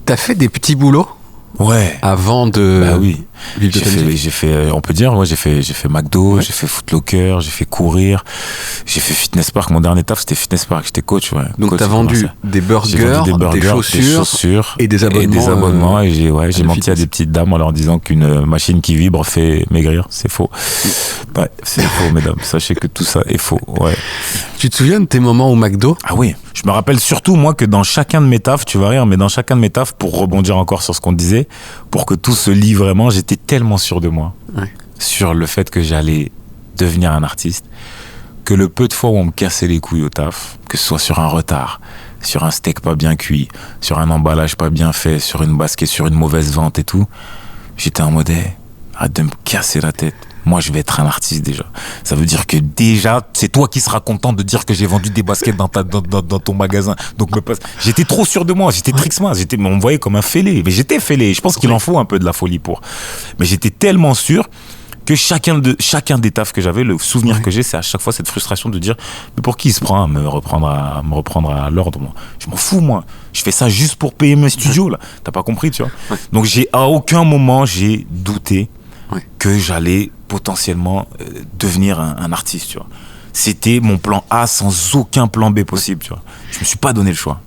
T'as fait des petits boulots Ouais. avant de Bah oui. vivre de ta musique? J'ai fait, on peut dire, ouais, j'ai fait McDo, Ouais. j'ai fait Footlocker, j'ai fait courir, j'ai fait Fitness Park. Mon dernier taf, c'était Fitness Park. J'étais coach, ouais. Donc Coach, t'as j'ai vendu commencé. des J'ai burgers, vendu des chaussures et des abonnements. Et j'ai menti à Fitness. des petites dames en leur disant qu'une machine qui vibre fait maigrir. C'est faux. Ouais, c'est faux, mesdames. Sachez que tout ça est faux. Ouais. Tu te souviens de tes moments au McDo? Ah oui, je me rappelle surtout moi que dans chacun de mes tafs, tu vas rire, mais dans chacun de mes tafs, pour rebondir encore sur ce qu'on disait, pour que tout se lie vraiment, j'étais tellement sûr de moi, Ouais. sur le fait que j'allais devenir un artiste, que le peu de fois où on me cassait les couilles au taf, que ce soit sur un retard, sur un steak pas bien cuit, sur un emballage pas bien fait, sur une basket, sur une mauvaise vente et tout, j'étais en mode, hey, arrête de me casser la tête. Moi, je vais être un artiste déjà. Ça veut dire que déjà, c'est toi qui seras content de dire que j'ai vendu des baskets dans ton magasin. Donc, j'étais trop sûr de moi. J'étais Trixmas. On me voyait comme un fêlé. Mais j'étais fêlé. Je pense qu'il en faut un peu de la folie pour. Mais j'étais tellement sûr que chacun des tafs que j'avais, le souvenir que j'ai, c'est à chaque fois cette frustration de dire, mais pour qui il se prend à me reprendre à l'ordre, moi? Je m'en fous, moi. Je fais ça juste pour payer mes studios, là. T'as pas compris, tu vois? Donc, à aucun moment, j'ai douté que j'allais potentiellement devenir un artiste, tu vois. C'était mon plan A sans aucun plan B possible, tu vois. Je me suis pas donné le choix.